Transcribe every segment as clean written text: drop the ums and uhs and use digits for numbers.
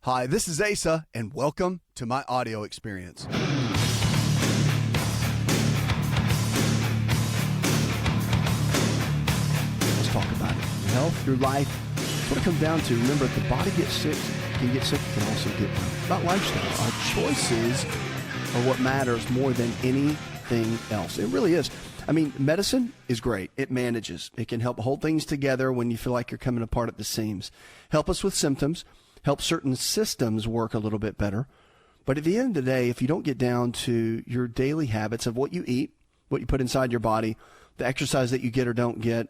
Hi, this is Asa, and welcome to my audio experience. Let's talk about it. Your health, your life. That's what it comes down to. Remember, if the body gets sick, it can get sick, it can also get well. It's about lifestyle. Our choices are what matters more than anything else. It really is. I mean, medicine is great. It manages. It can help hold things together when you feel like you're coming apart at the seams. Help us with symptoms. Help certain systems work a little bit better. But at the end of the day, if you don't get down to your daily habits of what you eat, what you put inside your body, the exercise that you get or don't get,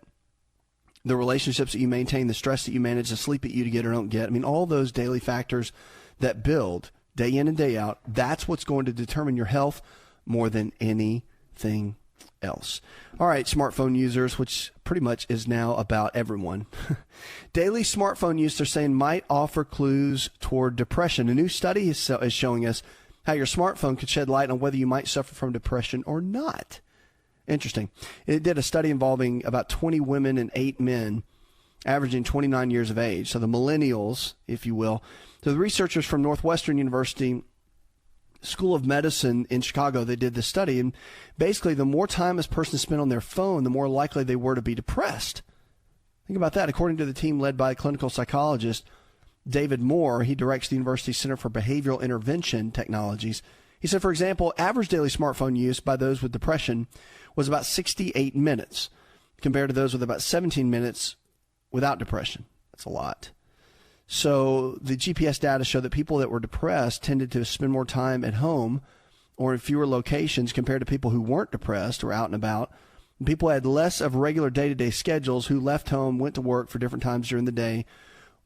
the relationships that you maintain, the stress that you manage, the sleep that you get or don't get, I mean, all those daily factors that build day in and day out, that's what's going to determine your health more than anything else. All right, smartphone users, which pretty much is now about everyone. Daily smartphone use, they're saying, might offer clues toward depression. A new study is showing us how your smartphone could shed light on whether you might suffer from depression or not. Interesting. It did a study involving about 20 women and 8 men, averaging 29 years of age. So the millennials, if you will. So the researchers from Northwestern University School of Medicine in Chicago, they did this study, and basically the more time this person spent on their phone, the more likely they were to be depressed. Think about that. According to the team led by clinical psychologist David Moore, he directs the University Center for Behavioral Intervention Technologies. He said, for example, average daily smartphone use by those with depression was about 68 minutes compared to those with about 17 minutes without depression. That's a lot. So the GPS data show that people that were depressed tended to spend more time at home or in fewer locations compared to people who weren't depressed or out and about. And people had less of regular day-to-day schedules who left home, went to work for different times during the day,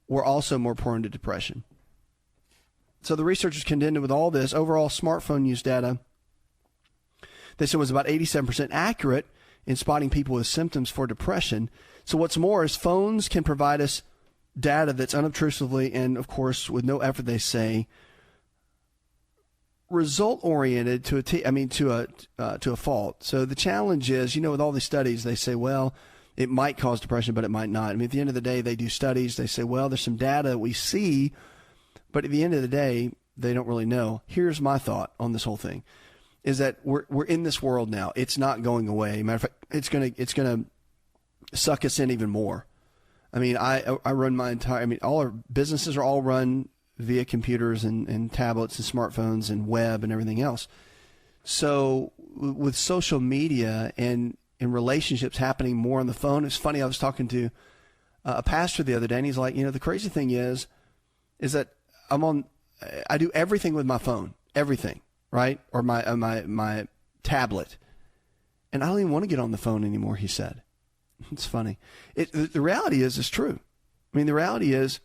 were also more prone to depression. So the researchers contended with all this overall smartphone use data. They said was about 87% accurate in spotting people with symptoms for depression. So what's more is phones can provide us data that's unobtrusively and, of course, with no effort, they say, result-oriented to a fault. So the challenge is, with all these studies, they say, well, it might cause depression, but it might not. I mean, at the end of the day, they do studies. They say, well, there's some data we see, but at the end of the day, they don't really know. Here's my thought on this whole thing, is that we're in this world now. It's not going away. Matter of fact, it's gonna suck us in even more. I mean, I run all our businesses are all run via computers and tablets and smartphones and web and everything else. So with social media and relationships happening more on the phone, it's funny, I was talking to a pastor the other day, and he's like, the crazy thing is that I do everything with my phone, everything, right? Or my tablet. And I don't even want to get on the phone anymore, he said. It's funny. The reality is, it's true. I mean, the reality is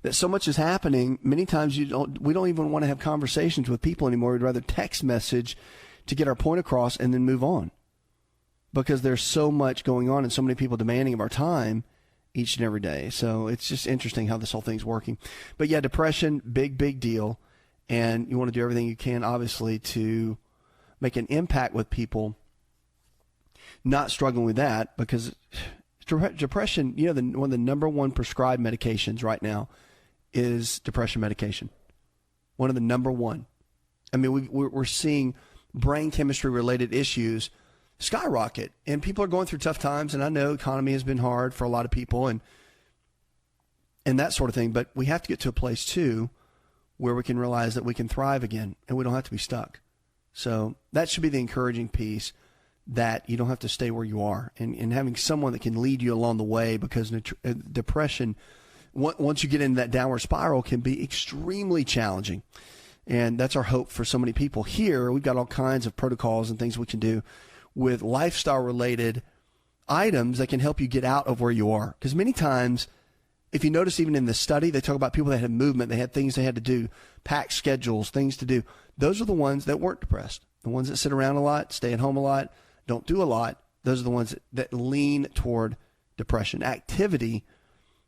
that so much is happening. Many times we don't even want to have conversations with people anymore. We'd rather text message to get our point across and then move on, because there's so much going on and so many people demanding of our time each and every day. So it's just interesting how this whole thing's working. But yeah, depression, big deal. And you want to do everything you can, obviously, to make an impact with people not struggling with that, because depression, one of the number one prescribed medications right now is depression medication. One of the number one. I mean, we're seeing brain chemistry related issues skyrocket, and people are going through tough times. And I know economy has been hard for a lot of people and that sort of thing, but we have to get to a place too where we can realize that we can thrive again and we don't have to be stuck. So that should be the encouraging piece, that you don't have to stay where you are, and having someone that can lead you along the way, because depression, once you get into that downward spiral, can be extremely challenging. And that's our hope for so many people. Here, we've got all kinds of protocols and things we can do with lifestyle-related items that can help you get out of where you are. Because many times, if you notice, even in the study, they talk about people that had movement, they had things they had to do, packed schedules, things to do. Those are the ones that weren't depressed. The ones that sit around a lot, stay at home a lot, don't do a lot, those are the ones that lean toward depression. Activity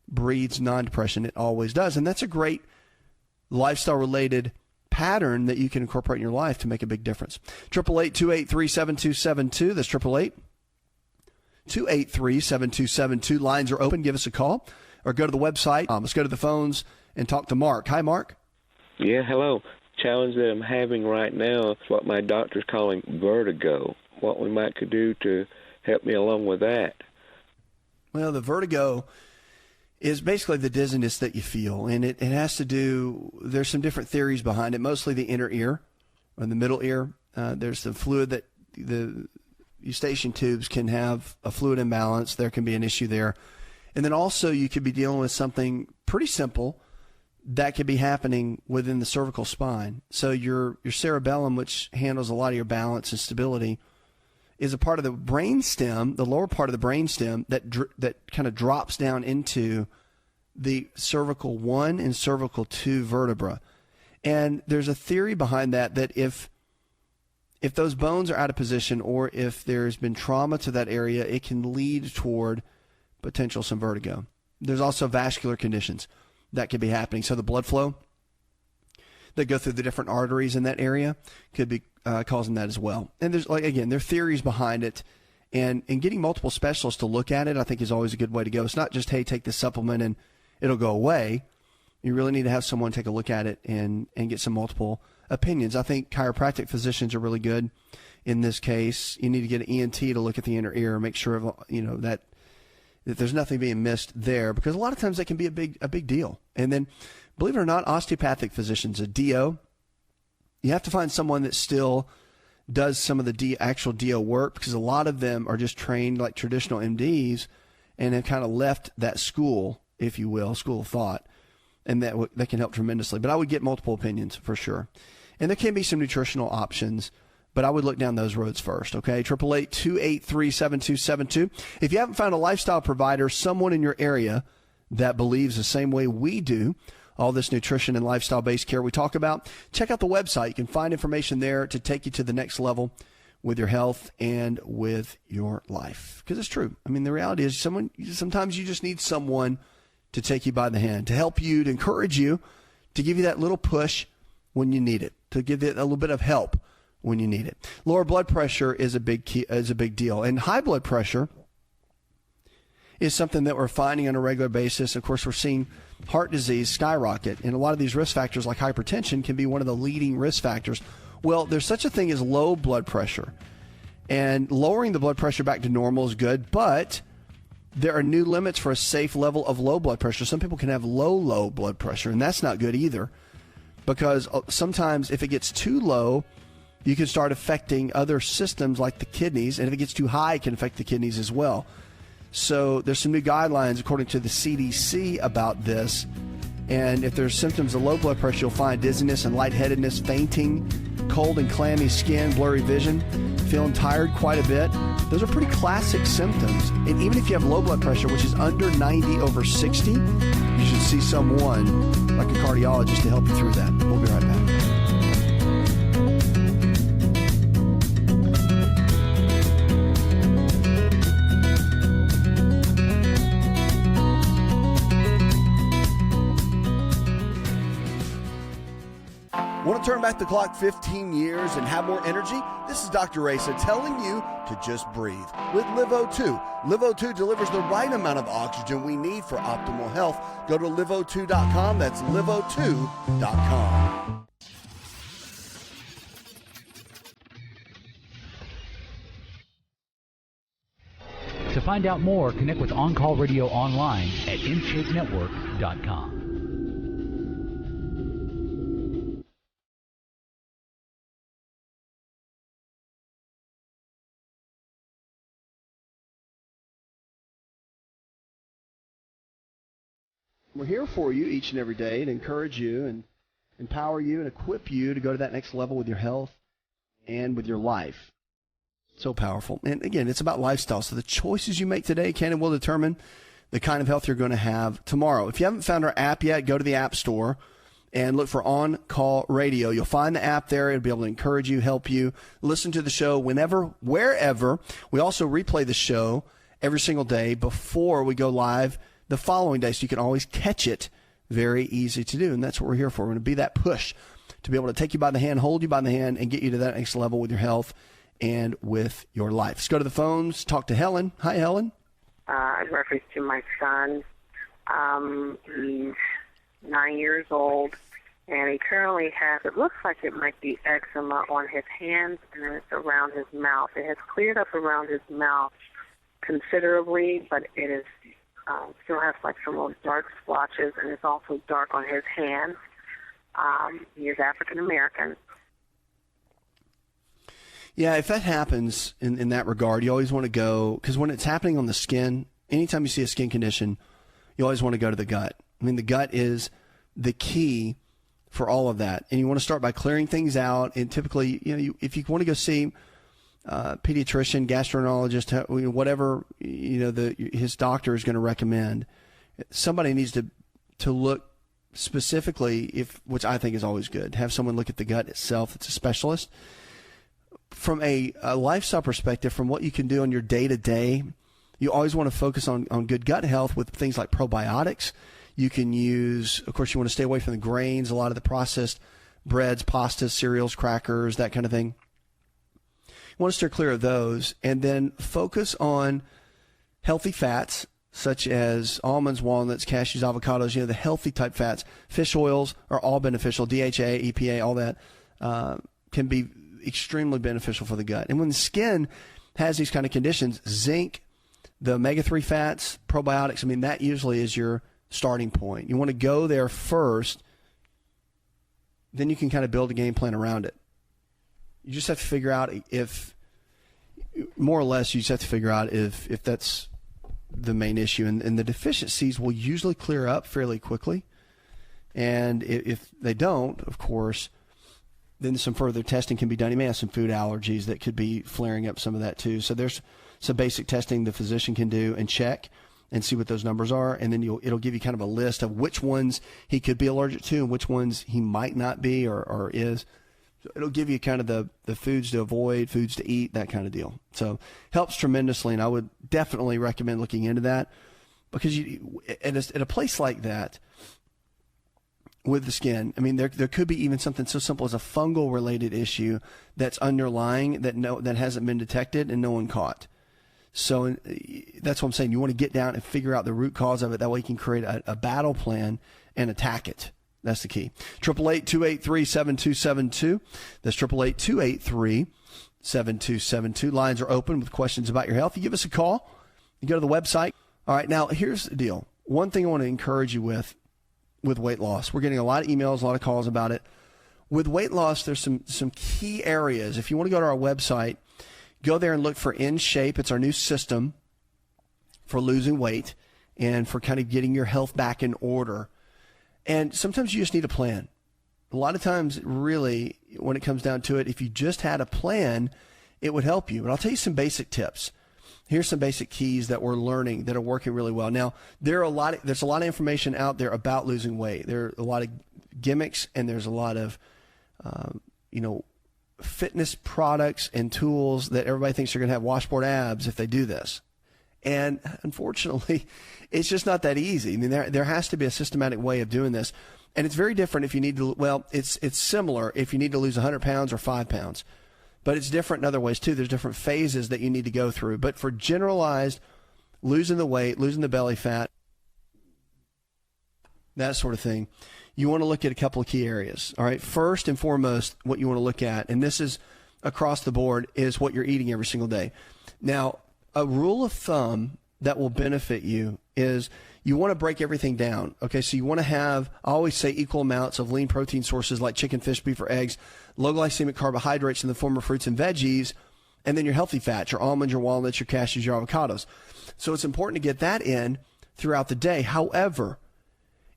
breeds non-depression. It always does. And that's a great lifestyle-related pattern that you can incorporate in your life to make a big difference. 888-283-7272. That's 888-283-7272. Lines are open. Give us a call or go to the website. Let's go to the phones and talk to Mark. Hi, Mark. Yeah, hello. Challenge that I'm having right now is what my doctor's calling vertigo. What we might could do to help me along with that. Well, the vertigo is basically the dizziness that you feel, and it has to do, there's some different theories behind it, mostly the inner ear or the middle ear. There's the fluid that the eustachian tubes can have a fluid imbalance. There can be an issue there. And then also you could be dealing with something pretty simple that could be happening within the cervical spine. So your cerebellum, which handles a lot of your balance and stability, is a part of the brainstem, the lower part of the brainstem that kind of drops down into the cervical 1 and cervical 2 vertebra. And there's a theory behind that if those bones are out of position or if there's been trauma to that area, it can lead toward potential some vertigo. There's also vascular conditions that could be happening. So the blood flow that go through the different arteries in that area could be causing that as well. And there's, like, again, there are theories behind it. And getting multiple specialists to look at it, I think, is always a good way to go. It's not just, hey, take this supplement and it'll go away. You really need to have someone take a look at it and get some multiple opinions. I think chiropractic physicians are really good in this case. You need to get an ENT to look at the inner ear and make sure that there's nothing being missed there, because a lot of times that can be a big deal. And then, believe it or not, osteopathic physicians, a DO, you have to find someone that still does some of the actual DO work, because a lot of them are just trained like traditional MDs and have kind of left that school, if you will, school of thought. And that can help tremendously. But I would get multiple opinions for sure. And there can be some nutritional options, but I would look down those roads first, okay? 888-283-7272. If you haven't found a lifestyle provider, someone in your area that believes the same way we do, all this nutrition and lifestyle-based care we talk about, check out the website. You can find information there to take you to the next level with your health and with your life. Because it's true. I mean, the reality is sometimes you just need someone to take you by the hand, to help you, to encourage you, to give you that little push when you need it, to give it a little bit of help when you need it. Lower blood pressure is a big deal. And high blood pressure is something that we're finding on a regular basis. Of course, we're seeing heart disease skyrocket. And a lot of these risk factors like hypertension can be one of the leading risk factors. Well, there's such a thing as low blood pressure. And lowering the blood pressure back to normal is good, but there are new limits for a safe level of low blood pressure. Some people can have low blood pressure, and that's not good either, because sometimes if it gets too low, you can start affecting other systems like the kidneys, and if it gets too high, it can affect the kidneys as well. So there's some new guidelines according to the CDC about this, and if there's symptoms of low blood pressure, you'll find dizziness and lightheadedness, fainting, cold and clammy skin, blurry vision, feeling tired quite a bit. Those are pretty classic symptoms. And even if you have low blood pressure, which is under 90/60, you should see someone like a cardiologist to help you through that. We'll be right back. Want to turn back the clock 15 years and have more energy? This is Dr. Raisa telling you to just breathe with LiveO2. LiveO2 delivers the right amount of oxygen we need for optimal health. Go to liveO2.com. That's liveO2.com. To find out more, connect with On Call Radio online at InShapeNetwork.com. We're here for you each and every day to encourage you and empower you and equip you to go to that next level with your health and with your life. So powerful. And again, it's about lifestyle. So the choices you make today can and will determine the kind of health you're going to have tomorrow. If you haven't found our app yet, go to the App Store and look for On Call Radio. You'll find the app there. It'll be able to encourage you, help you, listen to the show whenever, wherever. We also replay the show every single day before we go live the following day, so you can always catch it. Very easy to do, and that's what we're here for. We're going to be that push to be able to take you by the hand, hold you by the hand, and get you to that next level with your health and with your life. Let's go to the phones, talk to Helen. Hi, Helen. In reference to my son, he's 9 years old, and he currently has, it looks like it might be eczema on his hands, and then it's around his mouth. It has cleared up around his mouth considerably, but it is still has like some little dark splotches, and it's also dark on his hands. He is African American. Yeah, if that happens in that regard, you always want to go, because when it's happening on the skin, anytime you see a skin condition, you always want to go to the gut. I mean, the gut is the key for all of that. And you want to start by clearing things out. And typically, if you want to go see pediatrician, gastroenterologist, whatever, his doctor is going to recommend, somebody needs to look specifically, which I think is always good, have someone look at the gut itself. It's a specialist. From a lifestyle perspective, from what you can do on your day-to-day, you always want to focus on good gut health with things like probiotics. You can use, of course, you want to stay away from the grains, a lot of the processed breads, pastas, cereals, crackers, that kind of thing. You want to steer clear of those, and then focus on healthy fats such as almonds, walnuts, cashews, avocados, the healthy type fats. Fish oils are all beneficial. DHA, EPA, all that can be extremely beneficial for the gut. And when the skin has these kind of conditions, zinc, the omega-3 fats, probiotics, that usually is your starting point. You want to go there first, then you can kind of build a game plan around it. You just have to figure out if that's the main issue. And the deficiencies will usually clear up fairly quickly. And if they don't, of course, then some further testing can be done. You may have some food allergies that could be flaring up some of that too. So there's some basic testing the physician can do and check and see what those numbers are. And then it'll give you kind of a list of which ones he could be allergic to and which ones he might not be or is. So it'll give you kind of the foods to avoid, foods to eat, that kind of deal. So helps tremendously, and I would definitely recommend looking into that, because at a place like that, with the skin, there could be even something so simple as a fungal related issue that's underlying that hasn't been detected and no one caught. So that's what I'm saying. You want to get down and figure out the root cause of it. That way you can create a battle plan and attack it. That's the key. 888-283-7272. That's 888-283-7272. Lines are open with questions about your health. You give us a call. You go to the website. All right. Now here's the deal. One thing I want to encourage you with weight loss. We're getting a lot of emails, a lot of calls about it. With weight loss, there's some key areas. If you want to go to our website, go there and look for In Shape. It's our new system for losing weight and for kind of getting your health back in order. And sometimes you just need a plan. A lot of times, really, when it comes down to it, if you just had a plan, it would help you. But I'll tell you some basic tips. Here's some basic keys that we're learning that are working really well. Now, there's a lot of information out there about losing weight. There are a lot of gimmicks, and there's a lot of, fitness products and tools that everybody thinks they're going to have washboard abs if they do this. And unfortunately, it's just not that easy. There has to be a systematic way of doing this. And it's very different if you need to, it's similar if you need to lose 100 pounds or 5 pounds. But it's different in other ways, too. There's different phases that you need to go through. But for generalized losing the weight, losing the belly fat, that sort of thing, you want to look at a couple of key areas. All right. First and foremost, what you want to look at, and this is across the board, is what you're eating every single day. Now, a rule of thumb that will benefit you is you want to break everything down. Okay, so you want to have, I always say, equal amounts of lean protein sources like chicken, fish, beef, or eggs, low glycemic carbohydrates in the form of fruits and veggies, and then your healthy fats, your almonds, your walnuts, your cashews, your avocados. So it's important to get that in throughout the day. However,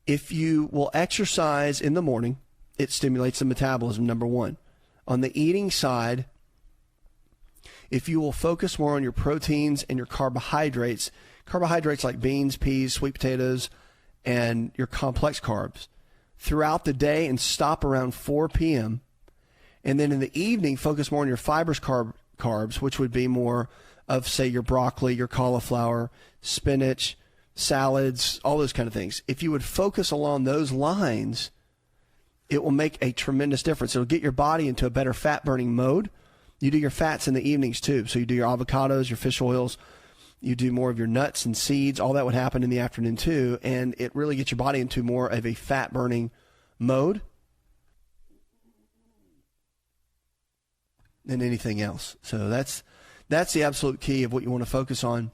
if you will exercise in the morning, it stimulates the metabolism, number one. On the eating side, if you will focus more on your proteins and your carbohydrates like beans, peas, sweet potatoes, and your complex carbs throughout the day and stop around 4 p.m. And then in the evening, focus more on your fibrous carbs, which would be more of, say, your broccoli, your cauliflower, spinach, salads, all those kind of things. If you would focus along those lines, it will make a tremendous difference. It'll get your body into a better fat-burning mode. You do your fats in the evenings, too. So you do your avocados, your fish oils, You do more of your nuts and seeds. All that would happen in the afternoon too. And it really gets your body into more of a fat burning mode than anything else. So that's the absolute key of what you want to focus on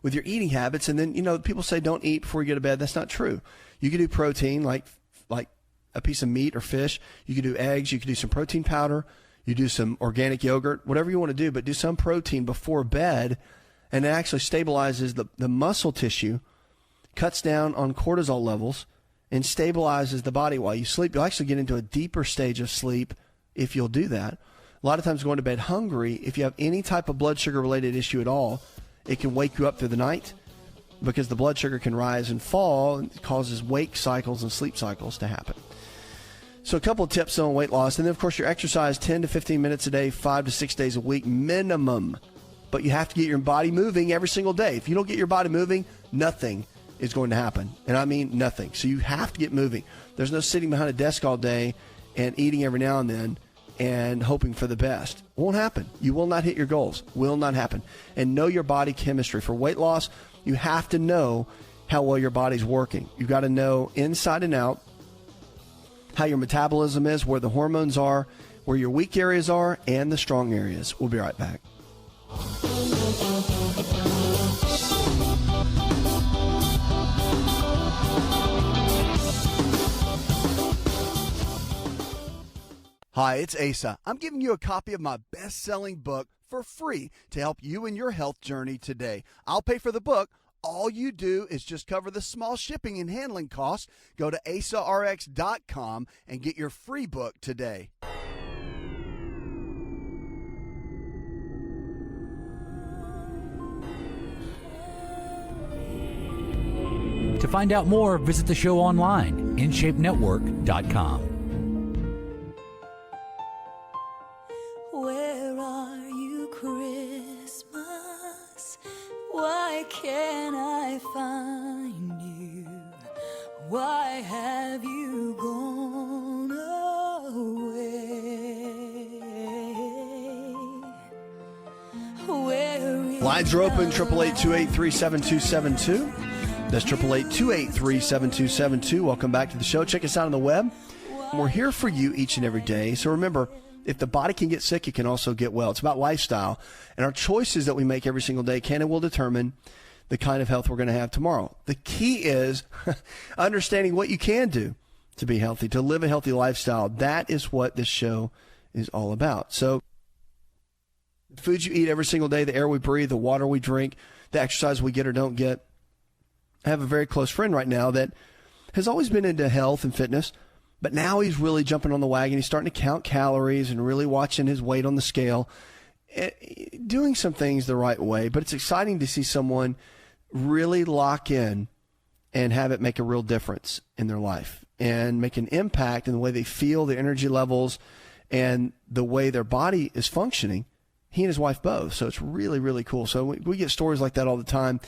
with your eating habits. And then, people say don't eat before you go to bed. That's not true. You can do protein like a piece of meat or fish. You can do eggs. You can do some protein powder. You do some organic yogurt, whatever you want to do, but do some protein before bed, and it actually stabilizes the muscle tissue, cuts down on cortisol levels, and stabilizes the body while you sleep. You'll actually get into a deeper stage of sleep if you'll do that. A lot of times going to bed hungry, if you have any type of blood sugar related issue at all, it can wake you up through the night because the blood sugar can rise and fall, and it causes wake cycles and sleep cycles to happen. So a couple of tips on weight loss. And then, of course, your exercise 10 to 15 minutes a day, 5 to 6 days a week minimum. But you have to get your body moving every single day. If you don't get your body moving, nothing is going to happen. And I mean nothing. So you have to get moving. There's no sitting behind a desk all day and eating every now and then and hoping for the best. Won't happen. You will not hit your goals. Will not happen. And know your body chemistry. For weight loss, you have to know how well your body's working. You've got to know inside and out how your metabolism is, where the hormones are, where your weak areas are, and the strong areas. We'll be right back. Hi, it's Asa. I'm giving you a copy of my best-selling book for free to help you in your health journey today. I'll pay for the book. All you do is just cover the small shipping and handling costs. Go to asarx.com and get your free book today. To find out more, visit the show online, InShapeNetwork.com. Where are you, Christmas? Why can't I find you? Why have you gone away? Lines are open, 888-283-7272. That's 888-283-7272. Welcome back to the show. Check us out on the web. We're here for you each and every day. So remember, if the body can get sick, it can also get well. It's about lifestyle. And our choices that we make every single day can and will determine the kind of health we're going to have tomorrow. The key is understanding what you can do to be healthy, to live a healthy lifestyle. That is what this show is all about. So the foods you eat every single day, the air we breathe, the water we drink, the exercise we get or don't get. I have a very close friend right now that has always been into health and fitness, but now he's really jumping on the wagon. He's starting to count calories and really watching his weight on the scale, doing some things the right way. But it's exciting to see someone really lock in and have it make a real difference in their life and make an impact in the way they feel, their energy levels, and the way their body is functioning. He and his wife both. So it's really, really cool. So we get stories like that all the time.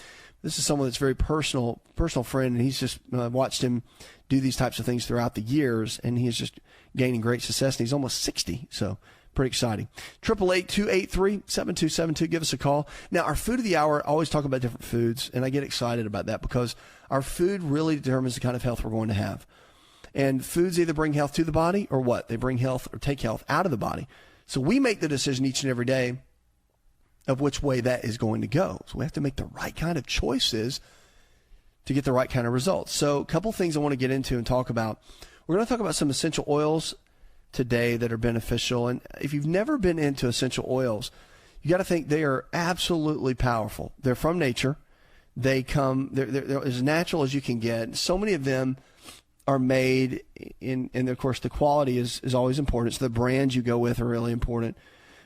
This is someone that's very personal friend, and he's just watched him do these types of things throughout the years, and he's just gaining great success, and he's almost 60, so pretty exciting. 888-283-7272, give us a call. Now, our food of the hour, I always talk about different foods, and I get excited about that because our food really determines the kind of health we're going to have. And foods either bring health to the body or what? They bring health or take health out of the body. So we make the decision each and every day of which way that is going to go. So we have to make the right kind of choices to get the right kind of results. So a couple things I want to get into and talk about. We're going to talk about some essential oils today that are beneficial. And if you've never been into essential oils, you got to think they are absolutely powerful. They're from nature. They come, they're as natural as you can get. So many of them are made in, and of course the quality is always important. So the brands you go with are really important.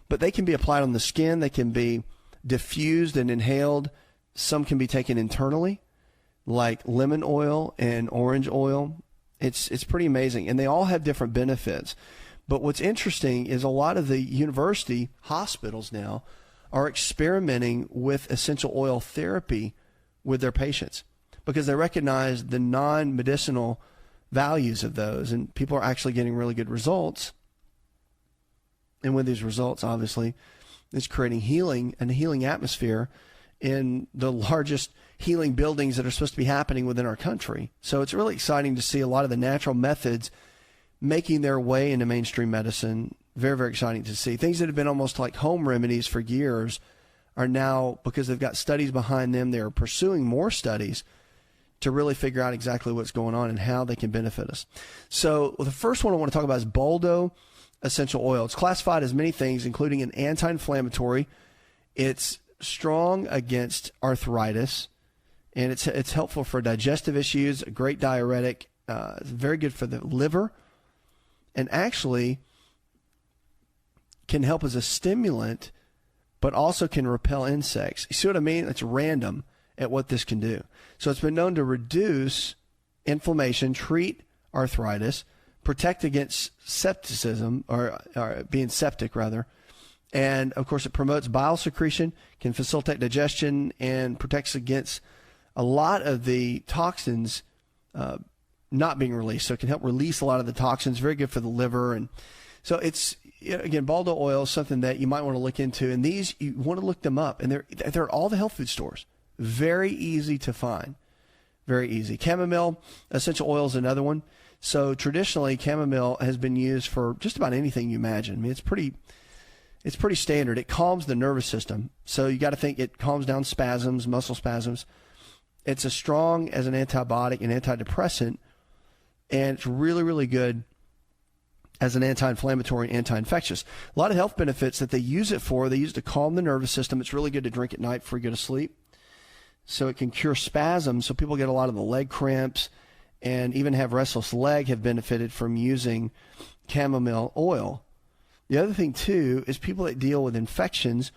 But they can be applied on the skin. They can be diffused and inhaled. Some can be taken internally, like lemon oil and orange oil. It's pretty amazing. And they all have different benefits. But what's interesting is a lot of the university hospitals now are experimenting with essential oil therapy with their patients because they recognize the non-medicinal values of those. And people are actually getting really good results. And with these results, obviously, it's creating healing and a healing atmosphere in the largest healing buildings that are supposed to be happening within our country. So it's really exciting to see a lot of the natural methods making their way into mainstream medicine. Very, very exciting to see. Things that have been almost like home remedies for years are now, because they've got studies behind them, they're pursuing more studies to really figure out exactly what's going on and how they can benefit us. So the first one I want to talk about is Baldo essential oil. It's classified as many things, including an anti-inflammatory. It's strong against arthritis, and it's helpful for digestive issues, a great diuretic, it's very good for the liver, and actually can help as a stimulant, but also can repel insects. You see what I mean? It's random at what this can do. So it's been known to reduce inflammation, treat arthritis, protect against septicism, or being septic rather. And of course, it promotes bile secretion, can facilitate digestion, and protects against a lot of the toxins not being released. So it can help release a lot of the toxins. Very good for the liver. And so it's, again, Baldo oil is something that you might want to look into. And these, you want to look them up. And they're at all the health food stores. Very easy to find. Very easy. Chamomile essential oil is another one. So traditionally, chamomile has been used for just about anything you imagine. I mean, it's pretty standard. It calms the nervous system. So you got to think it calms down spasms, muscle spasms. It's as strong as an antibiotic and antidepressant, and it's really, really good as an anti-inflammatory and anti-infectious. A lot of health benefits that they use it for. They use it to calm the nervous system. It's really good to drink at night before you go to sleep. So it can cure spasms. So people get a lot of the leg cramps and even have restless leg have benefited from using chamomile oil. The other thing, too, is people that deal with infections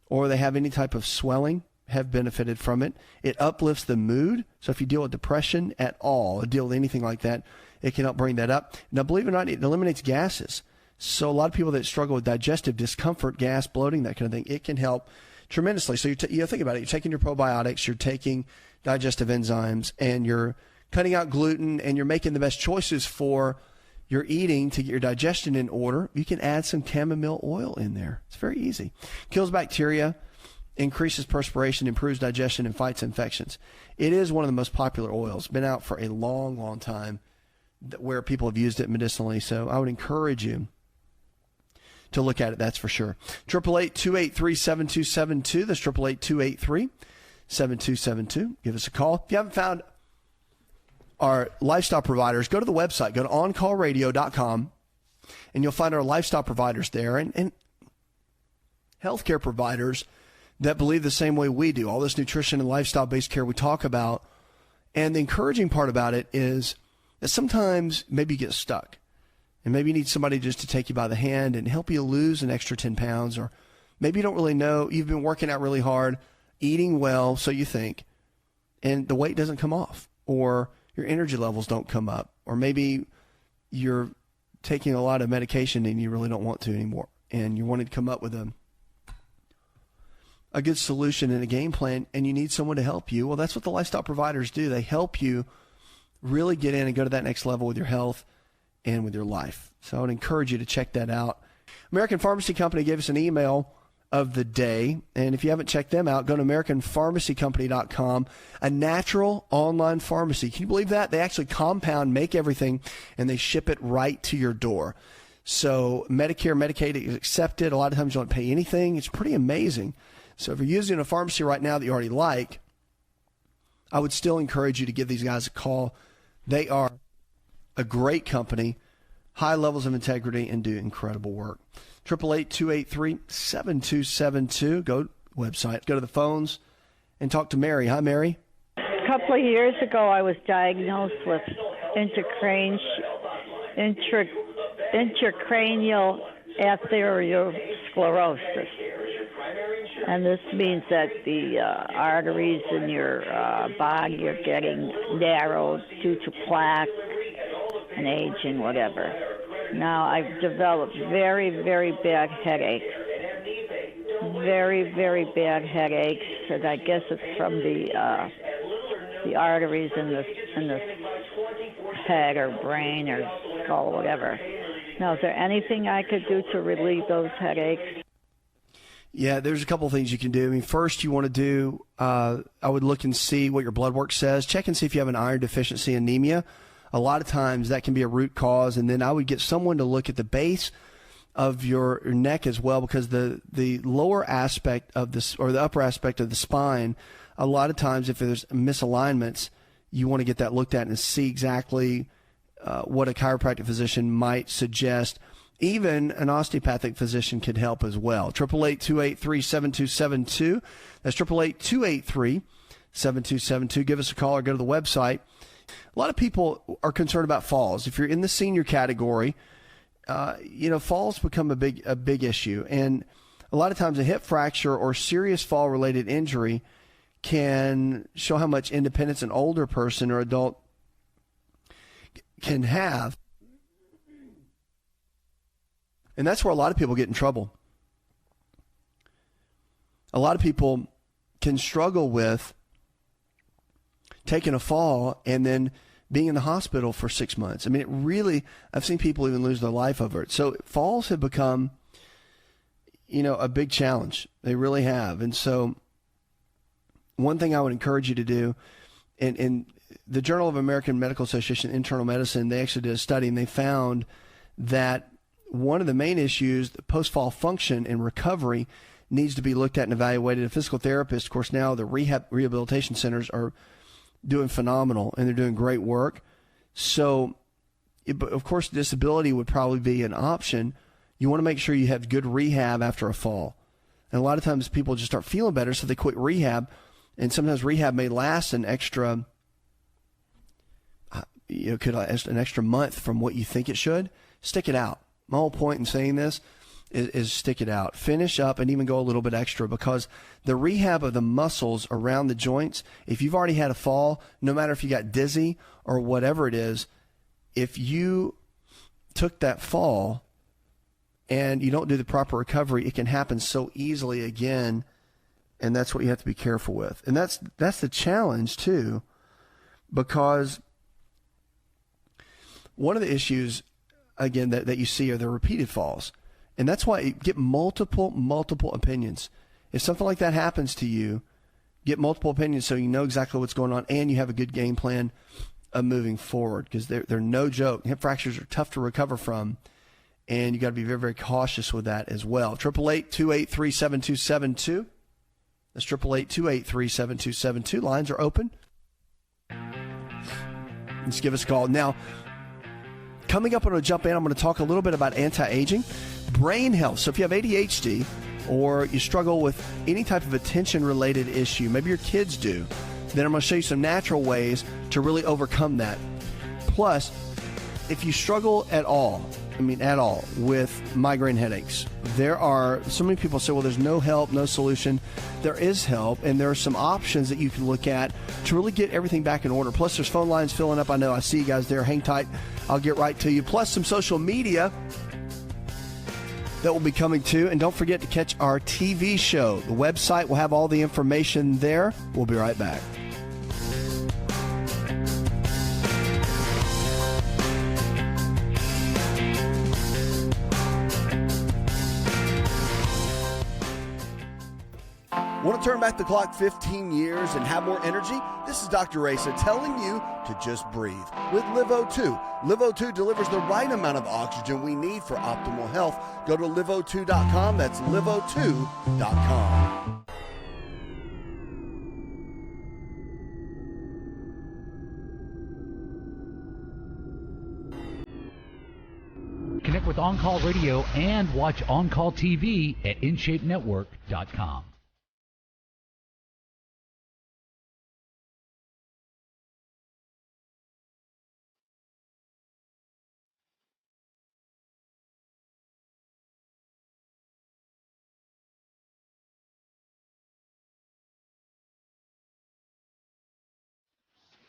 or they have any type of swelling have benefited from it. It uplifts the mood. So if you deal with depression at all, or deal with anything like that, it can help bring that up. Now, believe it or not, it eliminates gases. So a lot of people that struggle with digestive discomfort, gas, bloating, that kind of thing, it can help tremendously. So you think about it. You're taking your probiotics, you're taking digestive enzymes, and you're cutting out gluten, and you're making the best choices for your eating to get your digestion in order. You can add some chamomile oil in there. It's very easy. Kills bacteria, increases perspiration, improves digestion, and fights infections. It is one of the most popular oils. Been out for a long, long time where people have used it medicinally. So I would encourage you to look at it, that's for sure. 888-283-7272. That's 888-283-7272. Give us a call. If you haven't found our lifestyle providers, go to the website. Go to oncallradio.com, and you'll find our lifestyle providers there and healthcare providers that believe the same way we do. All this nutrition and lifestyle-based care we talk about. And the encouraging part about it is that sometimes maybe you get stuck. And maybe you need somebody just to take you by the hand and help you lose an extra 10 pounds. Or maybe you don't really know. You've been working out really hard, eating well, so you think, and the weight doesn't come off. Or your energy levels don't come up. Or maybe you're taking a lot of medication and you really don't want to anymore. And you wanted to come up with a good solution and a game plan, and you need someone to help you. Well, that's what the lifestyle providers do. They help you really get in and go to that next level with your health and with your life. So I would encourage you to check that out. American Pharmacy Company gave us an email of the day, and if you haven't checked them out, go to AmericanPharmacyCompany.com, a natural online pharmacy. Can you believe that? They actually compound, make everything, and they ship it right to your door. So Medicare, Medicaid is accepted. A lot of times you don't pay anything. It's pretty amazing. So if you're using a pharmacy right now that you already like, I would still encourage you to give these guys a call. They are a great company, high levels of integrity, and do incredible work. 888-283-7272. Go website, go to the phones, and talk to Mary. Hi, Mary. A couple of years ago, I was diagnosed with intracranial atherosclerosis. And this means that the arteries in your body are getting narrowed due to plaque and age and whatever. Now, I've developed very, very bad headaches. Very, very bad headaches. And I guess it's from the arteries in the head or brain or skull, whatever. Now, is there anything I could do to relieve those headaches? Yeah, there's a couple of things you can do. I mean, first you want to do, I would look and see what your blood work says. Check and see if you have an iron deficiency anemia. A lot of times that can be a root cause. And then I would get someone to look at the base of your neck as well, because the lower aspect of this, or the upper aspect of the spine, a lot of times if there's misalignments, you want to get that looked at and see exactly what a chiropractic physician might suggest. Even an osteopathic physician could help as well. 888-283-7272. That's 888-283-7272. Give us a call or go to the website. A lot of people are concerned about falls. If you're in the senior category, falls become a big issue. And a lot of times a hip fracture or serious fall-related injury can show how much independence an older person or adult can have. And that's where a lot of people get in trouble. A lot of people can struggle with taking a fall and then being in the hospital for 6 months. I mean, I've seen people even lose their life over it. So falls have become, a big challenge. They really have. And so one thing I would encourage you to do, in the Journal of American Medical Association Internal Medicine, they actually did a study and they found that one of the main issues, the post-fall function and recovery, needs to be looked at and evaluated. A physical therapist, of course, now the rehabilitation centers are doing phenomenal and they're doing great work. So, of course, disability would probably be an option. You want to make sure you have good rehab after a fall. And a lot of times people just start feeling better, so they quit rehab. And sometimes rehab may last an extra, an extra month from what you think it should. Stick it out. My whole point in saying this is stick it out. Finish up and even go a little bit extra, because the rehab of the muscles around the joints, if you've already had a fall, no matter if you got dizzy or whatever it is, if you took that fall and you don't do the proper recovery, it can happen so easily again, and that's what you have to be careful with. And that's the challenge too, because one of the issues, again, that you see are the repeated falls. And that's why you get multiple opinions. If something like that happens to you, get multiple opinions so you know exactly what's going on and you have a good game plan of moving forward, because they're no joke. Hip fractures are tough to recover from, and you got to be very, very cautious with that as well. 888-283-7272. That's 888-283-7272. Lines are open. Just give us a call. Now, coming up, I'm going to jump in. I'm going to talk a little bit about anti-aging, brain health. So if you have ADHD or you struggle with any type of attention-related issue, maybe your kids do, then I'm going to show you some natural ways to really overcome that. Plus, if you struggle at all with migraine headaches, there are so many people say, well, there's no help, no solution. There is help, and there are some options that you can look at to really get everything back in order. Plus, there's phone lines filling up. I know. I see you guys there. Hang tight. I'll get right to you. Plus, some social media that will be coming too. And don't forget to catch our TV show. The website will have all the information there. We'll be right back. Want to turn back the clock 15 years and have more energy? This is Dr. Raisa telling you to just breathe with LiveO2. LiveO2 delivers the right amount of oxygen we need for optimal health. Go to LiveO2.com. That's LiveO2.com. Connect with On-Call Radio and watch On-Call TV at InShapeNetwork.com.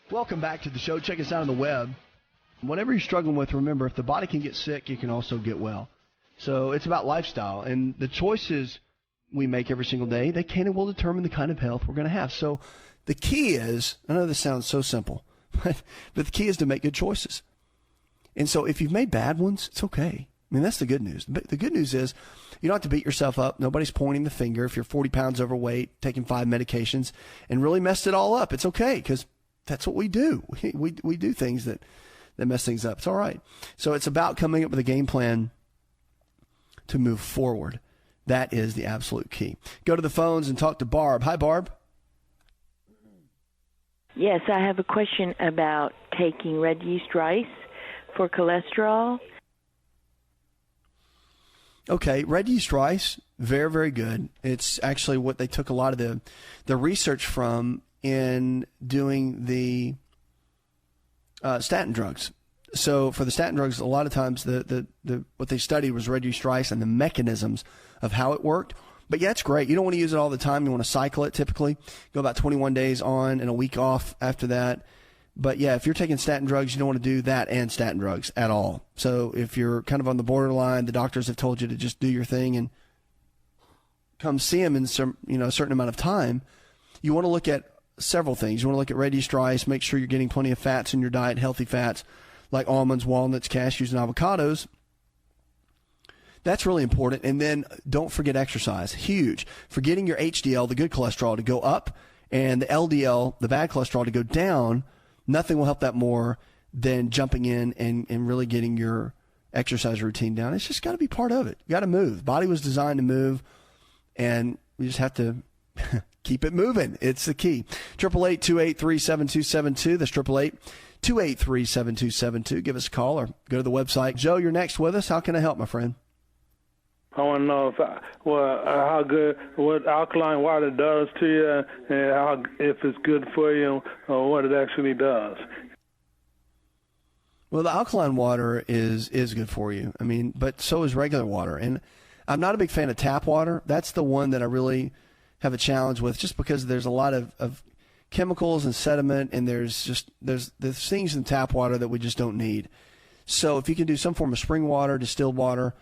Welcome back to the show. Check us out on the web. Whatever you're struggling with, remember, if the body can get sick, you can also get well. So it's about lifestyle. And the choices we make every single day, they can and will determine the kind of health we're going to have. So the key is, I know this sounds so simple, but the key is to make good choices. And so if you've made bad ones, it's okay. I mean, that's the good news. The good news is you don't have to beat yourself up. Nobody's pointing the finger if you're 40 pounds overweight, taking 5 medications, and really messed it all up. It's okay, because that's what we do. We do things that mess things up. It's all right. So it's about coming up with a game plan to move forward. That is the absolute key. Go to the phones and talk to Barb. Hi, Barb. Yes, I have a question about taking red yeast rice for cholesterol. Okay, red yeast rice, very, very good. It's actually what they took a lot of the research from in doing the statin drugs. So for the statin drugs, a lot of times the what they studied was red yeast rice and the mechanisms of how it worked. But yeah, it's great. You don't want to use it all the time. You want to cycle it typically. Go about 21 days on and a week off after that. But yeah, if you're taking statin drugs, you don't want to do that and statin drugs at all. So if you're kind of on the borderline, the doctors have told you to just do your thing and come see them in a certain amount of time, you want to look at several things. You want to look at red yeast rice, make sure you're getting plenty of fats in your diet, healthy fats like almonds, walnuts, cashews, and avocados. That's really important. And then don't forget exercise. Huge. For getting your HDL, the good cholesterol, to go up and the LDL, the bad cholesterol, to go down. Nothing will help that more than jumping in and really getting your exercise routine down. It's just got to be part of it. You got to move. The body was designed to move, and we just have to keep it moving. It's the key. 888-283-7272. That's 888-283-7272. Give us a call or go to the website. Joe, you're next with us. How can I help, my friend? I want to know how good, what alkaline water does to you, and if it's good for you, or what it actually does. Well, the alkaline water is good for you. I mean, but so is regular water. And I'm not a big fan of tap water. That's the one that I really have a challenge with, just because there's a lot of chemicals and sediment, and there's things in tap water that we just don't need. So if you can do some form of spring water, distilled water,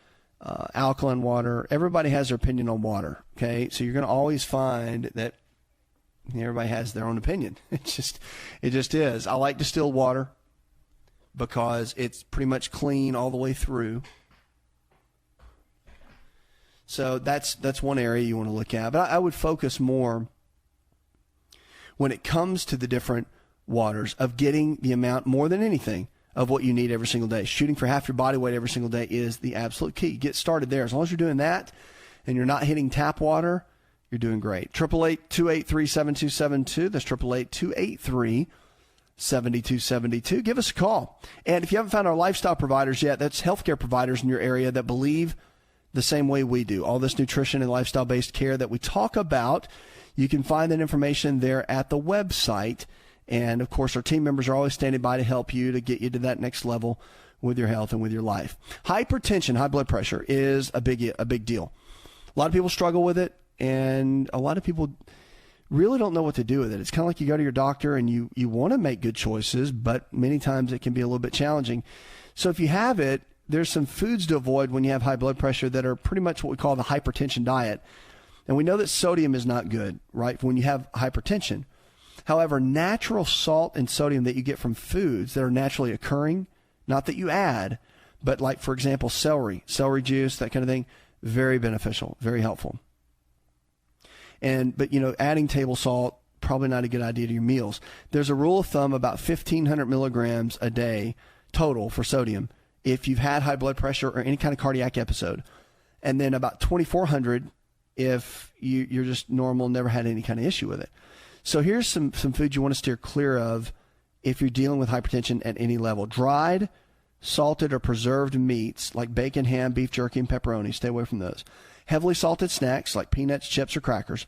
alkaline water, everybody has their opinion on water. Okay, so you're going to always find that everybody has their own opinion. It just is. I like distilled water because it's pretty much clean all the way through. So that's one area you want to look at. But I would focus more when it comes to the different waters of getting the amount, more than anything, of what you need every single day. Shooting for half your body weight every single day is the absolute key. Get started there. As long as you're doing that and you're not hitting tap water, you're doing great. 888-283-7272. That's 888-283-7272. Give us a call. And if you haven't found our lifestyle providers yet, that's healthcare providers in your area that believe the same way we do. All this nutrition and lifestyle-based care that we talk about, you can find that information there at the website. And, of course, our team members are always standing by to help you, to get you to that next level with your health and with your life. Hypertension, high blood pressure, is a big deal. A lot of people struggle with it, and a lot of people really don't know what to do with it. It's kind of like you go to your doctor and you want to make good choices, but many times it can be a little bit challenging. So if you have it, there's some foods to avoid when you have high blood pressure that are pretty much what we call the hypertension diet. And we know that sodium is not good, right, when you have hypertension. However, natural salt and sodium that you get from foods that are naturally occurring, not that you add, but like, for example, celery juice, that kind of thing, very beneficial, very helpful. But adding table salt, probably not a good idea to your meals. There's a rule of thumb about 1,500 milligrams a day total for sodium if you've had high blood pressure or any kind of cardiac episode, and then about 2,400 if you're just normal, never had any kind of issue with it. So here's some foods you want to steer clear of if you're dealing with hypertension at any level. Dried, salted, or preserved meats like bacon, ham, beef jerky, and pepperoni. Stay away from those. Heavily salted snacks like peanuts, chips, or crackers.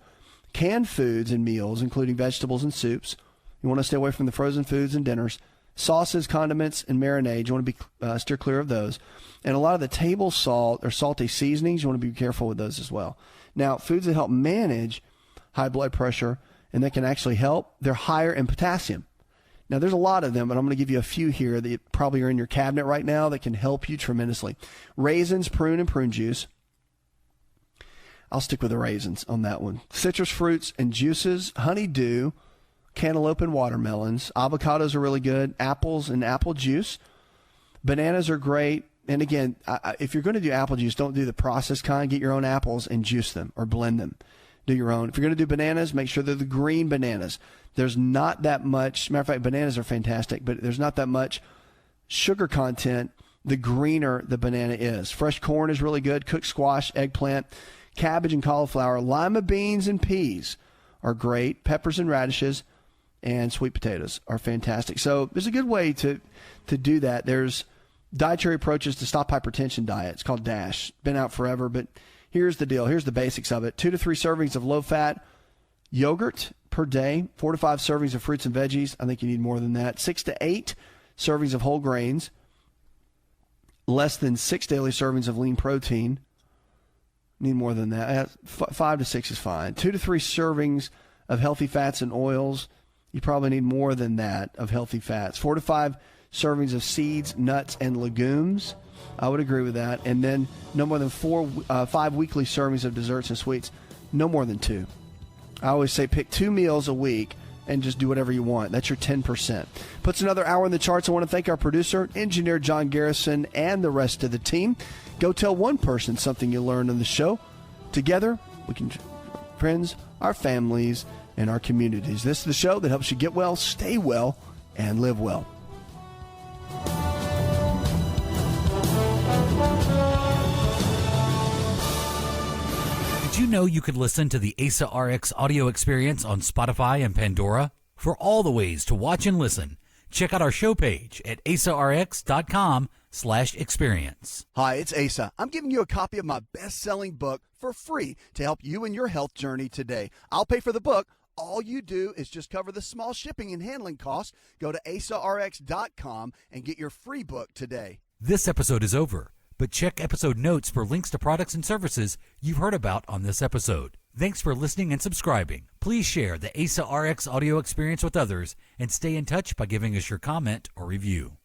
Canned foods and meals, including vegetables and soups. You want to stay away from the frozen foods and dinners. Sauces, condiments, and marinades. You want to steer clear of those. And a lot of the table salt or salty seasonings, you want to be careful with those as well. Now, foods that help manage high blood pressure and that can actually help, they're higher in potassium. Now, there's a lot of them, but I'm going to give you a few here that probably are in your cabinet right now that can help you tremendously. Raisins, prune, and prune juice. I'll stick with the raisins on that one. Citrus fruits and juices, honeydew, cantaloupe and watermelons. Avocados are really good. Apples and apple juice. Bananas are great. And again, if you're going to do apple juice, don't do the processed kind. Get your own apples and juice them or blend them. Do your own. If you're going to do bananas, make sure they're the green bananas. There's not that much. Matter of fact, bananas are fantastic, but there's not that much sugar content the greener the banana is. Fresh corn is really good. Cooked squash, eggplant, cabbage and cauliflower, lima beans and peas are great. Peppers and radishes and sweet potatoes are fantastic. So there's a good way to do that. There's dietary approaches to stop hypertension diet. It's called DASH. Been out forever, but here's the deal. Here's the basics of it. 2 to 3 servings of low-fat yogurt per day. 4 to 5 servings of fruits and veggies. I think you need more than that. 6 to 8 servings of whole grains. Less than 6 daily servings of lean protein. Need more than that. 5 to 6 is fine. 2 to 3 servings of healthy fats and oils. You probably need more than that of healthy fats. 4 to 5 servings of seeds, nuts, and legumes. I would agree with that. And then no more than 5 weekly servings of desserts and sweets. No more than 2. I always say pick 2 meals a week and just do whatever you want. That's your 10%. Puts another hour in the charts. I want to thank our producer, engineer John Garrison, and the rest of the team. Go tell one person something you learned on the show. Together, we can, friends, our families, and our communities. This is the show that helps you get well, stay well, and live well. Did you know you could listen to the ASA RX audio experience on Spotify and Pandora? For all the ways to watch and listen, check out our show page at asarx.com/experience. Hi, it's Asa. I'm giving you a copy of my best-selling book for free to help you in your health journey today. I'll pay for the book. All you do is just cover the small shipping and handling costs. Go to asarx.com and get your free book today. This episode is over, but check episode notes for links to products and services you've heard about on this episode. Thanks for listening and subscribing. Please share the ASA RX audio experience with others and stay in touch by giving us your comment or review.